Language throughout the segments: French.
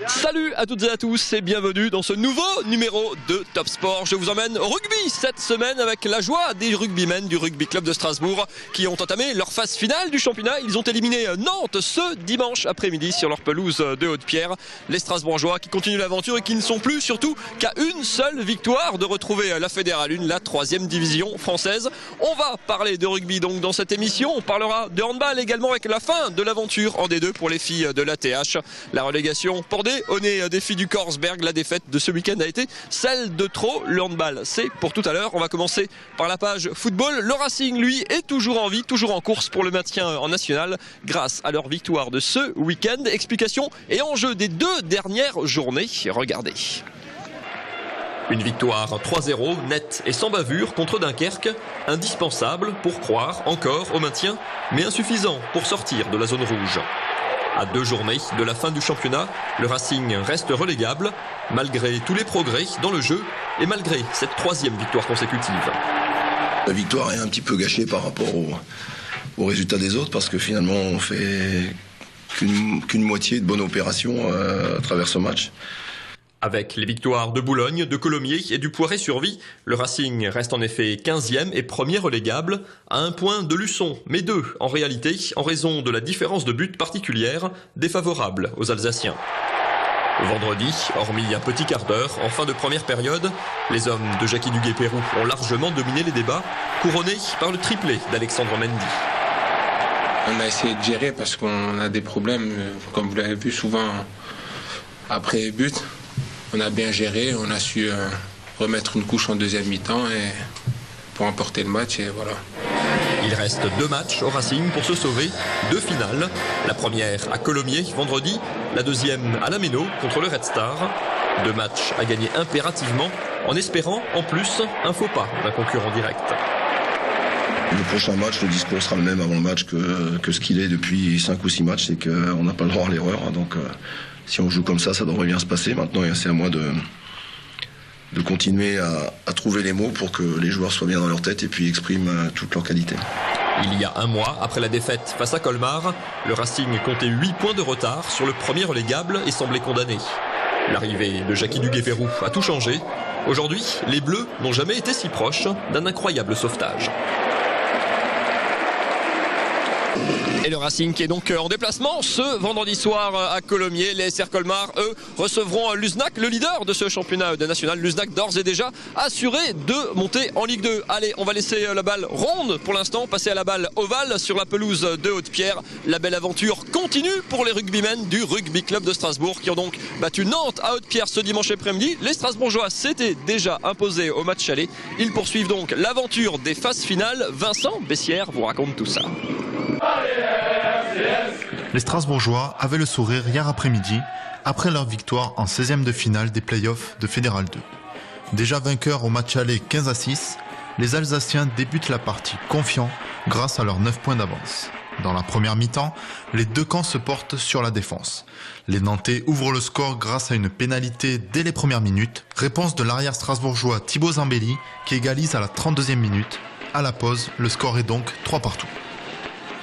Salut à toutes et à tous et bienvenue dans ce nouveau numéro de Top Sport. Je vous emmène au rugby cette semaine avec la joie des rugbymen du Rugby Club de Strasbourg qui ont entamé leur phase finale du championnat. Ils ont éliminé Nantes ce dimanche après-midi sur leur pelouse de Haute-Pierre. Les Strasbourgeois qui continuent l'aventure et qui ne sont plus surtout qu'à une seule victoire de retrouver la Fédérale 1, la 3e division française. On va parler de rugby donc dans cette émission. On parlera de handball également avec la fin de l'aventure en D2 pour les filles de l'ATH. La relégation pour au nez des filles du Korsberg. La défaite de ce week-end a été celle de trop. Le handball, c'est pour tout à l'heure. On va commencer par la page football. Le Racing, lui, est toujours en vie, toujours en course pour le maintien en national grâce à leur victoire de ce week-end. Explication et enjeu des 2 dernières journées. Regardez. Une victoire 3-0, nette et sans bavure contre Dunkerque, indispensable pour croire encore au maintien, mais insuffisant pour sortir de la zone rouge. À 2 journées de la fin du championnat, le Racing reste relégable, malgré tous les progrès dans le jeu et malgré cette 3e victoire consécutive. La victoire est un petit peu gâchée par rapport au résultat des autres, parce que finalement on fait qu'une moitié de bonne opération à travers ce match. Avec les victoires de Boulogne, de Colomiers et du Poiré-sur-Vie, le Racing reste en effet 15e et premier relégable, à 1 point de Luçon, mais 2 en réalité, en raison de la différence de but particulière, défavorable aux Alsaciens. Vendredi, hormis un petit quart d'heure, en fin de première période, les hommes de Jackie Duguay-Pérou ont largement dominé les débats, couronnés par le triplé d'Alexandre Mendy. On a essayé de gérer parce qu'on a des problèmes, comme vous l'avez vu souvent après but. On a bien géré, on a su remettre une couche en deuxième mi-temps et pour emporter le match et voilà. Il reste 2 matchs au Racing pour se sauver, 2 finales. La première à Colomiers vendredi, la deuxième à la Méno contre le Red Star. 2 matchs à gagner impérativement en espérant en plus un faux pas d'un concurrent direct. Le prochain match, le discours sera le même avant le match que ce qu'il est depuis 5 ou 6 matchs, c'est qu'on n'a pas le droit à l'erreur. Donc si on joue comme ça devrait bien se passer. Maintenant, c'est à moi de continuer à trouver les mots pour que les joueurs soient bien dans leur tête et puis expriment toutes leurs qualités. Il y a 1 mois, après la défaite face à Colmar, le Racing comptait 8 points de retard sur le premier relégable et semblait condamné. L'arrivée de Jackie Duguay-Pérou a tout changé. Aujourd'hui, les Bleus n'ont jamais été si proches d'un incroyable sauvetage. Et le Racing qui est donc en déplacement ce vendredi soir à Colomiers. Les SR Colmar, eux, recevront l'Uznac, le leader de ce championnat national. L'Uznac d'ores et déjà assuré de monter en Ligue 2. Allez, on va laisser la balle ronde pour l'instant, passer à la balle ovale sur la pelouse de Haute-Pierre. La belle aventure continue pour les rugbymen du Rugby Club de Strasbourg qui ont donc battu Nantes à Haute-Pierre ce dimanche après-midi. Les Strasbourgeois s'étaient déjà imposés au match aller. Ils poursuivent donc l'aventure des phases finales. Vincent Bessières vous raconte tout ça. Les Strasbourgeois avaient le sourire hier après-midi, après leur victoire en 16e de finale des playoffs de Fédéral 2. Déjà vainqueurs au match aller 15-6, les Alsaciens débutent la partie confiants grâce à leurs 9 points d'avance. Dans la première mi-temps, les 2 camps se portent sur la défense. Les Nantais ouvrent le score grâce à une pénalité dès les premières minutes. Réponse de l'arrière strasbourgeois Thibaut Zambelli qui égalise à la 32e minute. À la pause, le score est donc 3-3.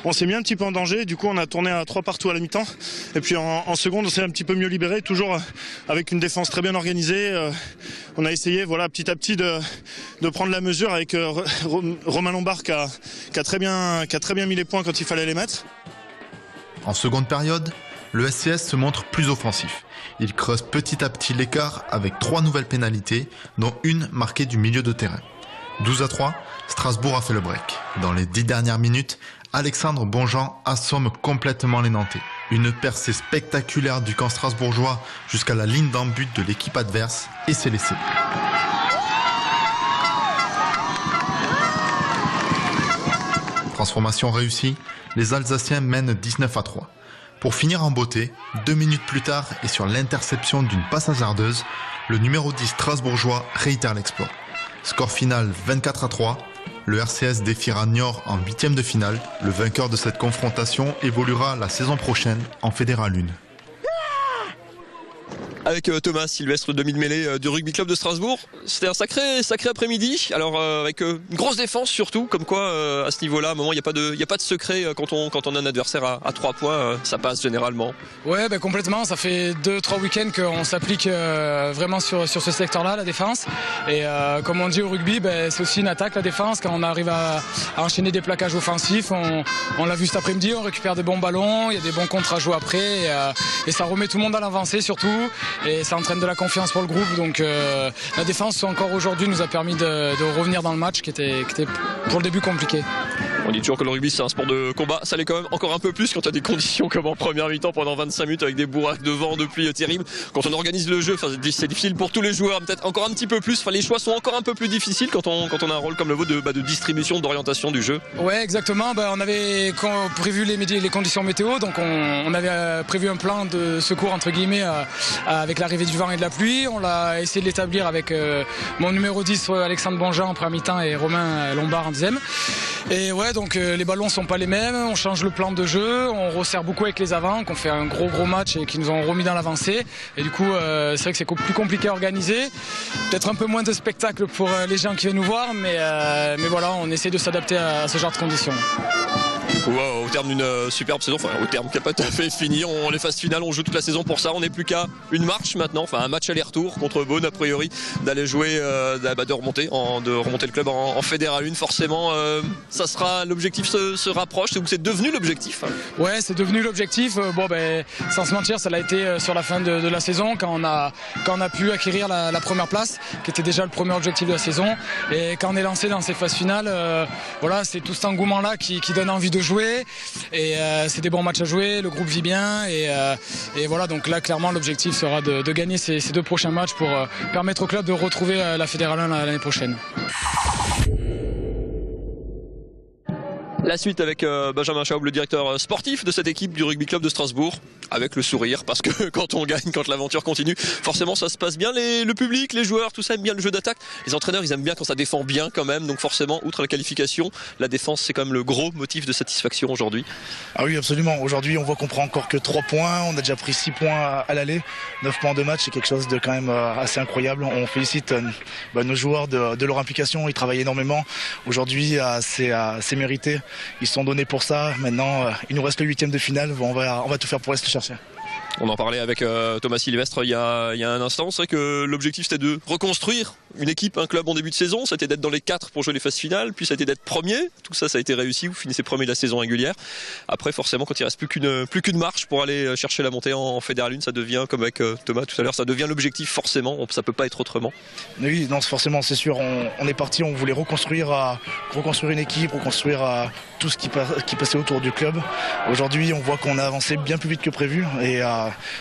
On s'est mis un petit peu en danger, du coup on a tourné à 3-3 à la mi-temps. Et puis en seconde on s'est un petit peu mieux libéré, toujours avec une défense très bien organisée. On a essayé petit à petit de prendre la mesure avec Romain Lombard qui a très bien mis les points quand il fallait les mettre. En seconde période, le SCS se montre plus offensif. Il creuse petit à petit l'écart avec 3 nouvelles pénalités, dont une marquée du milieu de terrain. 12-3, Strasbourg a fait le break. Dans les 10 dernières minutes, Alexandre Bonjean assomme complètement les Nantais. Une percée spectaculaire du camp strasbourgeois jusqu'à la ligne d'en but de l'équipe adverse et c'est laissé. Transformation réussie, les Alsaciens mènent 19-3. Pour finir en beauté, 2 minutes plus tard et sur l'interception d'une passe hasardeuse, le numéro 10 strasbourgeois réitère l'exploit. Score final 24-3. Le RCS défiera Niort en 8e de finale. Le vainqueur de cette confrontation évoluera la saison prochaine en Fédéral 1. avec Thomas Sylvestre, demi-de-mêlée du rugby club de Strasbourg. C'était un sacré après-midi. Alors avec une grosse défense surtout, comme quoi à ce niveau-là, à un moment il n'y a pas de secret quand on a un adversaire à 3 points, ça passe généralement. Ouais, complètement. Ça fait 2-3 week-ends qu'on s'applique vraiment sur ce secteur-là, la défense. Et comme on dit au rugby, c'est aussi une attaque, la défense. Quand on arrive à enchaîner des plaquages offensifs, on l'a vu cet après-midi, on récupère des bons ballons, il y a des bons contres à jouer après, et ça remet tout le monde à l'avancée surtout. Et ça entraîne de la confiance pour le groupe, donc la défense encore aujourd'hui nous a permis de revenir dans le match qui était pour le début compliqué. On dit toujours que le rugby c'est un sport de combat, ça l'est quand même encore un peu plus quand tu as des conditions comme en première mi-temps pendant 25 minutes avec des bourrasques de vent, de pluie terribles. Quand on organise le jeu, c'est difficile pour tous les joueurs, peut-être encore un petit peu plus, les choix sont encore un peu plus difficiles quand on a un rôle comme le vôtre de distribution, d'orientation du jeu. Ouais, exactement, on avait prévu les conditions météo, donc on avait prévu un plan de secours entre guillemets avec l'arrivée du vent et de la pluie. On l'a essayé de l'établir avec mon numéro 10 Alexandre Bonjean en première mi-temps et Romain Lombard en deuxième. Et ouais, donc les ballons sont pas les mêmes, on change le plan de jeu, on resserre beaucoup avec les avants, qu'on fait un gros match et qui nous ont remis dans l'avancée. Et du coup, c'est vrai que c'est plus compliqué à organiser, peut-être un peu moins de spectacle pour les gens qui viennent nous voir, mais voilà, on essaie de s'adapter à ce genre de conditions. Au terme d'une superbe saison, au terme qui n'a pas tout à fait fini, on est phase finale, on joue toute la saison pour ça, on n'est plus qu'à une marche maintenant, un match aller-retour contre Beaune a priori, d'aller jouer, de remonter le club en Fédéral 1, forcément ça sera l'objectif se rapproche, c'est devenu l'objectif. Ouais, c'est devenu l'objectif, sans se mentir ça l'a été sur la fin de la saison quand on a pu acquérir la première place, qui était déjà le premier objectif de la saison, et quand on est lancé dans ces phases finales, voilà, c'est tout cet engouement là qui donne envie de jouer. Et c'est des bons matchs à jouer, le groupe vit bien et voilà, donc là clairement l'objectif sera de gagner ces 2 prochains matchs pour permettre au club de retrouver la Fédérale 1 l'année prochaine. La suite avec Benjamin Schaub, le directeur sportif de cette équipe du rugby club de Strasbourg, avec le sourire, parce que quand on gagne, quand l'aventure continue, forcément ça se passe bien, le public, les joueurs, tout ça aime bien le jeu d'attaque. Les entraîneurs, ils aiment bien quand ça défend bien quand même, donc forcément, outre la qualification, la défense c'est quand même le gros motif de satisfaction aujourd'hui. Ah oui, absolument. Aujourd'hui, on voit qu'on prend encore que 3 points, on a déjà pris 6 points à l'aller, 9 points de match, c'est quelque chose de quand même assez incroyable. On félicite nos joueurs de leur implication, ils travaillent énormément. Aujourd'hui, c'est mérité. Ils se sont donnés pour ça. Maintenant, il nous reste le 8e de finale. On va tout faire pour aller le chercher. On en parlait avec Thomas Sylvestre il y a un instant. C'est vrai que l'objectif c'était de reconstruire une équipe, un club en début de saison. C'était d'être dans les 4 pour jouer les phases finales. Puis ça a été d'être premier. Tout ça, ça a été réussi. Vous finissez premier de la saison régulière. Après, forcément, quand il reste plus qu'une marche pour aller chercher la montée en Fédéral 1, ça devient, comme avec Thomas tout à l'heure, ça devient l'objectif forcément. Ça peut pas être autrement. Oui, non, forcément, c'est sûr. On est parti. On voulait reconstruire une équipe, reconstruire tout ce qui passait autour du club. Aujourd'hui, on voit qu'on a avancé bien plus vite que prévu. Et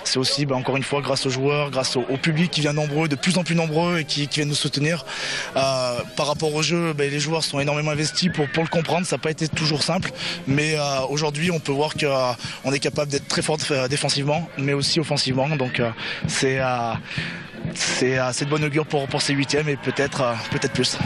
c'est aussi, encore une fois, grâce aux joueurs, grâce au public qui vient nombreux, de plus en plus nombreux et qui viennent nous soutenir. Par rapport au jeu, les joueurs sont énormément investis pour le comprendre. Ça n'a pas été toujours simple, mais aujourd'hui, on peut voir qu'on est capable d'être très fort défensivement, mais aussi offensivement. Donc c'est de bonne augure pour ces 8e et peut-être plus.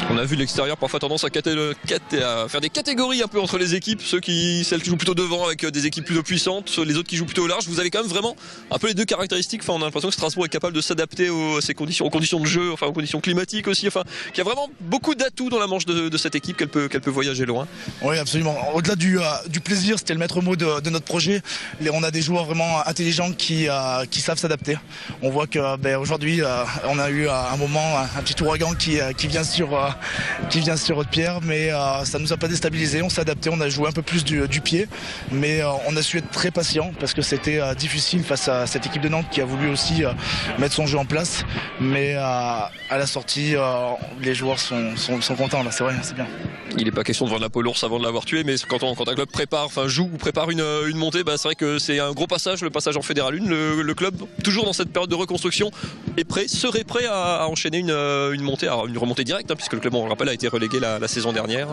On a vu de l'extérieur parfois tendance à faire des catégories un peu entre les équipes, celles qui jouent plutôt devant avec des équipes plutôt puissantes, les autres qui jouent plutôt au large. Vous avez quand même vraiment un peu les deux caractéristiques. On a l'impression que Strasbourg est capable de s'adapter à ces conditions, aux conditions de jeu, aux conditions climatiques aussi. Qu'il y a vraiment beaucoup d'atouts dans la manche de cette équipe, qu'elle peut voyager loin. Oui, absolument. Au-delà du plaisir, c'était le maître mot de notre projet. On a des joueurs vraiment intelligents qui savent s'adapter. On voit que aujourd'hui, on a eu un moment, un petit ouragan qui vient sur Haute-Pierre, mais ça nous a pas déstabilisé. On s'est adapté, on a joué un peu plus du pied, mais on a su être très patient parce que c'était difficile face à cette équipe de Nantes qui a voulu aussi mettre son jeu en place. Mais à la sortie, les joueurs sont contents là, c'est vrai, c'est bien. Il n'est pas question de vendre la peau avant de l'avoir tué, mais quand un club joue ou prépare une montée, c'est vrai que c'est un gros passage, le passage en Fédéral 1. Le club, toujours dans cette période de reconstruction, est serait prêt à enchaîner une montée, une remontée directe, puisque le club, on le rappelle, a été relégué la saison dernière.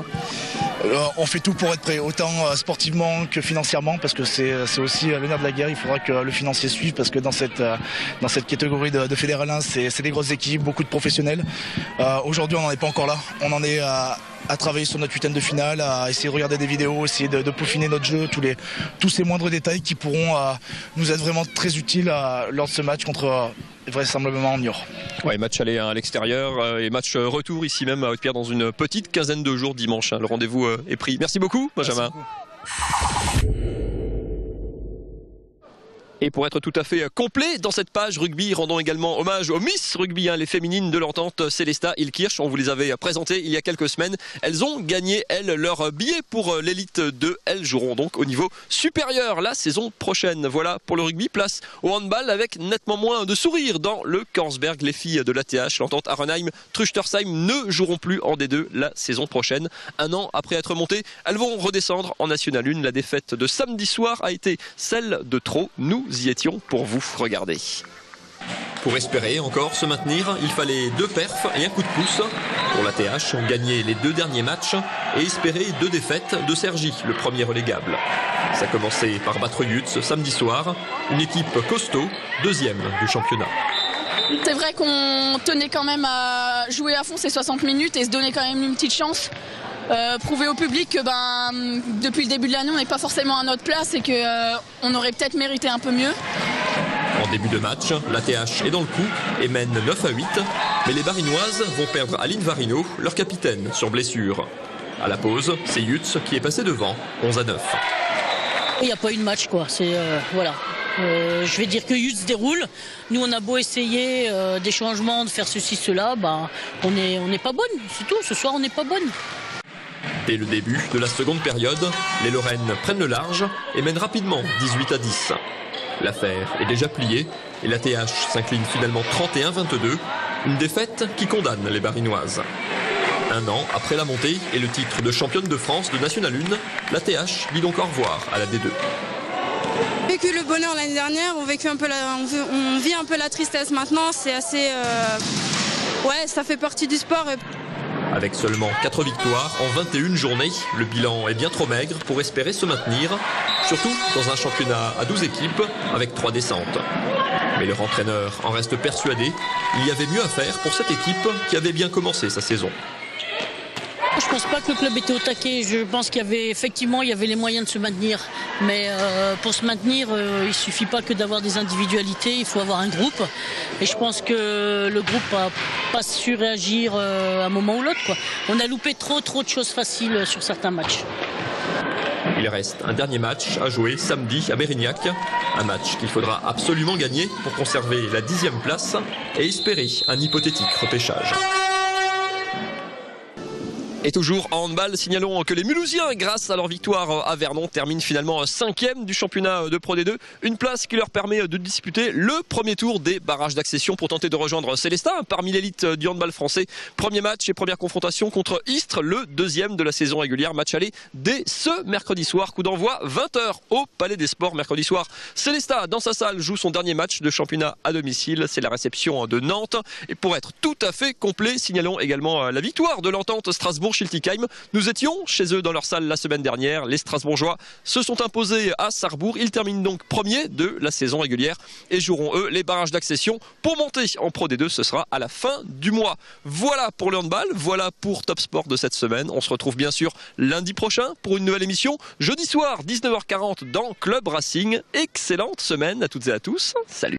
On fait tout pour être prêt, autant sportivement que financièrement, parce que c'est aussi le nerf de la guerre. Il faudra que le financier suive, parce que dans cette catégorie de Fédéral 1, c'est des grosses équipes, beaucoup de professionnels. Aujourd'hui, on n'en est pas encore là. On en est à travailler sur notre huitaine de finale, à essayer de regarder des vidéos, essayer de peaufiner notre jeu, tous ces moindres détails qui pourront nous être vraiment très utiles lors de ce match contre vraisemblablement Niort. Ouais, match aller à l'extérieur et match retour ici même à Haute-Pierre dans une petite quinzaine de jours dimanche. Le rendez-vous est pris. Merci beaucoup, Benjamin. Merci beaucoup. Et pour être tout à fait complet dans cette page rugby, rendons également hommage aux Miss Rugby, les féminines de l'entente Célesta Ilkirch. On vous les avait présentées il y a quelques semaines. Elles ont gagné, elles, leur billet pour l'élite 2. Elles joueront donc au niveau supérieur la saison prochaine. Voilà pour le rugby. Place au handball avec nettement moins de sourire dans le Korsberg. Les filles de l'ATH, l'entente Arenheim, Truchtersheim ne joueront plus en D2 la saison prochaine. Un an après être montées, elles vont redescendre en National 1. La défaite de samedi soir a été celle de trop. Nous y étions pour vous regarder. Pour espérer encore se maintenir, il fallait 2 perfs et un coup de pouce. Pour l'ATH, gagner les 2 derniers matchs et espérer 2 défaites de Cergy, le premier relégable. Ça commençait par battre Yutz samedi soir, une équipe costaud, 2e du championnat. C'est vrai qu'on tenait quand même à jouer à fond ces 60 minutes et se donner quand même une petite chance. Prouver au public que depuis le début de l'année on n'est pas forcément à notre place et qu'on aurait peut-être mérité un peu mieux. En début de match, l'ATH est dans le coup et mène 9-8, mais les Barinoises vont perdre Aline Varino, leur capitaine, sur blessure. À la pause, c'est Yutz qui est passé devant, 11-9. Il n'y a pas eu de match, quoi. Voilà. Je vais dire que Yutz déroule. Nous, on a beau essayer des changements, de faire ceci, cela, on n'est pas bonne, c'est tout. Ce soir, on n'est pas bonne. Dès le début de la seconde période, les Lorraines prennent le large et mènent rapidement 18-10. L'affaire est déjà pliée et l'ATH s'incline finalement 31-22, une défaite qui condamne les Barinoises. Un an après la montée et le titre de championne de France de National 1, l'ATH dit donc au revoir à la D2. On a vécu le bonheur l'année dernière, on vit un peu la tristesse maintenant, c'est assez... Ouais, ça fait partie du sport. Avec seulement 4 victoires en 21 journées, le bilan est bien trop maigre pour espérer se maintenir, surtout dans un championnat à 12 équipes avec 3 descentes. Mais leur entraîneur en reste persuadé, il y avait mieux à faire pour cette équipe qui avait bien commencé sa saison. Je pense pas que le club était au taquet. Je pense qu'il y avait les moyens de se maintenir. Mais pour se maintenir, il suffit pas que d'avoir des individualités, il faut avoir un groupe. Et je pense que le groupe n'a pas su réagir à un moment ou l'autre, quoi. On a loupé trop de choses faciles sur certains matchs. Il reste un dernier match à jouer samedi à Mérignac. Un match qu'il faudra absolument gagner pour conserver la 10e place et espérer un hypothétique repêchage. Et toujours en handball, signalons que les Mulhousiens, grâce à leur victoire à Vernon, terminent finalement 5e du championnat de Pro D2. Une place qui leur permet de disputer le premier tour des barrages d'accession pour tenter de rejoindre Célestat parmi l'élite du handball français. Premier match et première confrontation contre Istres, le 2e de la saison régulière. Match aller dès ce mercredi soir. Coup d'envoi 20h au Palais des Sports. Mercredi soir, Célestat, dans sa salle, joue son dernier match de championnat à domicile. C'est la réception de Nantes. Et pour être tout à fait complet, signalons également la victoire de l'entente Strasbourg-Schiltigheim. Nous étions chez eux dans leur salle la semaine dernière. Les Strasbourgeois se sont imposés à Sarrebourg. Ils terminent donc premier de la saison régulière et joueront eux les barrages d'accession pour monter en Pro D2. Ce sera à la fin du mois. Voilà pour le handball, voilà pour Top Sport de cette semaine. On se retrouve bien sûr lundi prochain pour une nouvelle émission. Jeudi soir, 19h40 dans Club Racing. Excellente semaine à toutes et à tous. Salut.